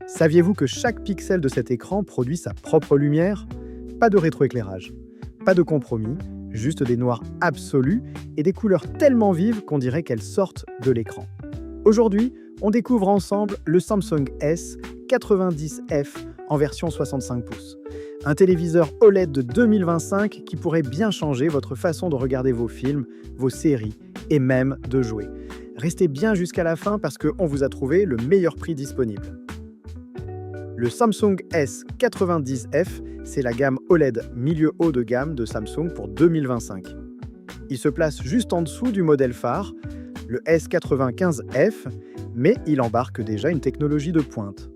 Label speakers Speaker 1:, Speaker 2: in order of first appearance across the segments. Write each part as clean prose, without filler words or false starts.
Speaker 1: Saviez-vous que chaque pixel de cet écran produit sa propre lumière? Pas de rétroéclairage, pas de compromis, juste des noirs absolus et des couleurs tellement vives qu'on dirait qu'elles sortent de l'écran. Aujourd'hui, on découvre ensemble le Samsung S90F en version 65 pouces. Un téléviseur OLED de 2025 qui pourrait bien changer votre façon de regarder vos films, vos séries et même de jouer. Restez bien jusqu'à la fin parce qu'on vous a trouvé le meilleur prix disponible. Le Samsung S90F, c'est la gamme OLED milieu haut de gamme de Samsung pour 2025. Il se place juste en dessous du modèle phare, le S95F, mais il embarque déjà une technologie de pointe.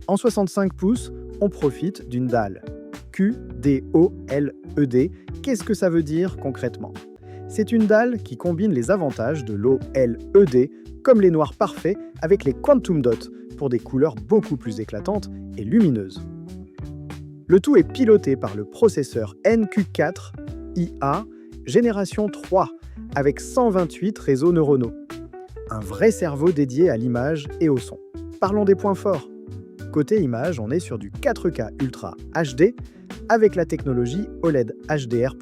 Speaker 1: En 65 pouces, on profite d'une dalle QD-OLED. Qu'est-ce que ça veut dire concrètement? C'est une dalle qui combine les avantages de l'OLED, comme les noirs parfaits, avec les Quantum Dots, pour des couleurs beaucoup plus éclatantes et lumineuses. Le tout est piloté par le processeur NQ4IA génération 3, avec 128 réseaux neuronaux. Un vrai cerveau dédié à l'image et au son. Parlons des points forts. Côté image, on est sur du 4K Ultra HD avec la technologie OLED HDR+.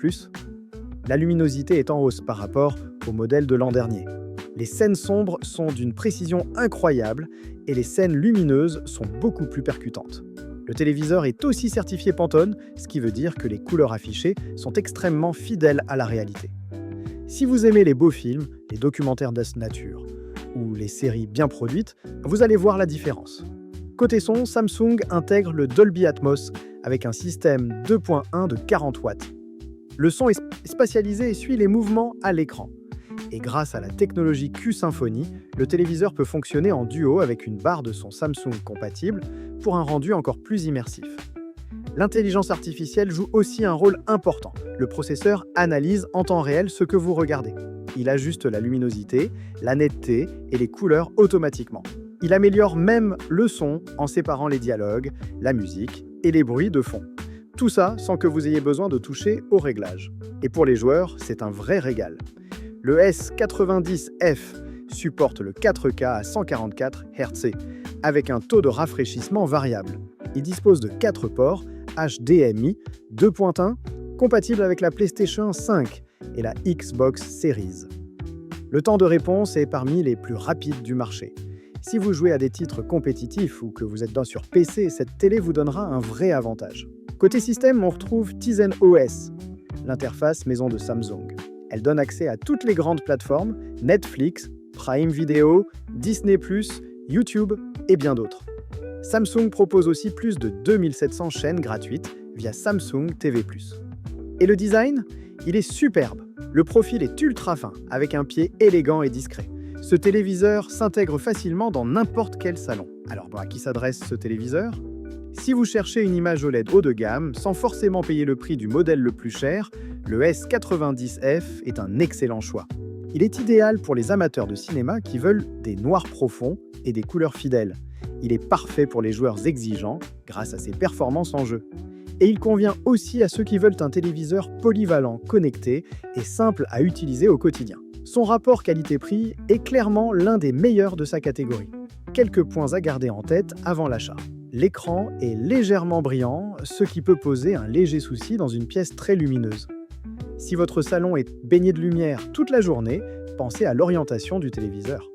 Speaker 1: La luminosité est en hausse par rapport au modèle de l'an dernier. Les scènes sombres sont d'une précision incroyable et les scènes lumineuses sont beaucoup plus percutantes. Le téléviseur est aussi certifié Pantone, ce qui veut dire que les couleurs affichées sont extrêmement fidèles à la réalité. Si vous aimez les beaux films, les documentaires de nature ou les séries bien produites, vous allez voir la différence. Côté son, Samsung intègre le Dolby Atmos avec un système 2.1 de 40 watts. Le son est spatialisé et suit les mouvements à l'écran. Et grâce à la technologie Q-Symphony, le téléviseur peut fonctionner en duo avec une barre de son Samsung compatible pour un rendu encore plus immersif. L'intelligence artificielle joue aussi un rôle important. Le processeur analyse en temps réel ce que vous regardez. Il ajuste la luminosité, la netteté et les couleurs automatiquement. Il améliore même le son en séparant les dialogues, la musique et les bruits de fond. Tout ça sans que vous ayez besoin de toucher au réglage. Et pour les joueurs, c'est un vrai régal. Le S90F supporte le 4K à 144 Hz avec un taux de rafraîchissement variable. Il dispose de 4 ports HDMI 2.1 compatibles avec la PlayStation 5 et la Xbox Series. Le temps de réponse est parmi les plus rapides du marché. Si vous jouez à des titres compétitifs ou que vous êtes sur PC, cette télé vous donnera un vrai avantage. Côté système, on retrouve Tizen OS, l'interface maison de Samsung. Elle donne accès à toutes les grandes plateformes, Netflix, Prime Video, Disney+, YouTube et bien d'autres. Samsung propose aussi plus de 2700 chaînes gratuites via Samsung TV+. Et le design? Il est superbe. Le profil est ultra fin, avec un pied élégant et discret. Ce téléviseur s'intègre facilement dans n'importe quel salon. Alors à qui s'adresse ce téléviseur? Si vous cherchez une image OLED haut de gamme, sans forcément payer le prix du modèle le plus cher, le S90F est un excellent choix. Il est idéal pour les amateurs de cinéma qui veulent des noirs profonds et des couleurs fidèles. Il est parfait pour les joueurs exigeants grâce à ses performances en jeu. Et il convient aussi à ceux qui veulent un téléviseur polyvalent, connecté et simple à utiliser au quotidien. Son rapport qualité-prix est clairement l'un des meilleurs de sa catégorie. Quelques points à garder en tête avant l'achat. L'écran est légèrement brillant, ce qui peut poser un léger souci dans une pièce très lumineuse. Si votre salon est baigné de lumière toute la journée, pensez à l'orientation du téléviseur.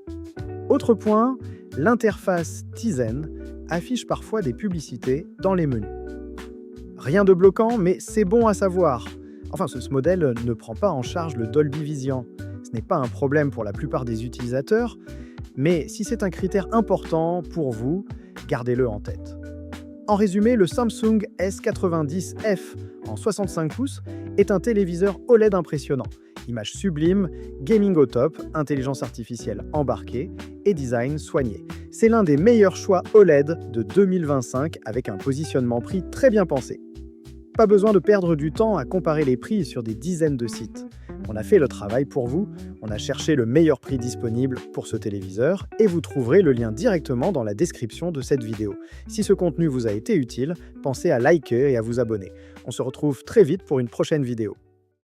Speaker 1: Autre point, l'interface Tizen affiche parfois des publicités dans les menus. Rien de bloquant, mais c'est bon à savoir. Enfin, ce modèle ne prend pas en charge le Dolby Vision. Ce n'est pas un problème pour la plupart des utilisateurs, mais si c'est un critère important pour vous, gardez-le en tête. En résumé, le Samsung S90F en 65 pouces est un téléviseur OLED impressionnant. Image sublime, gaming au top, intelligence artificielle embarquée et design soigné. C'est l'un des meilleurs choix OLED de 2025 avec un positionnement prix très bien pensé. Pas besoin de perdre du temps à comparer les prix sur des dizaines de sites. On a fait le travail pour vous, on a cherché le meilleur prix disponible pour ce téléviseur et vous trouverez le lien directement dans la description de cette vidéo. Si ce contenu vous a été utile, pensez à liker et à vous abonner. On se retrouve très vite pour une prochaine vidéo.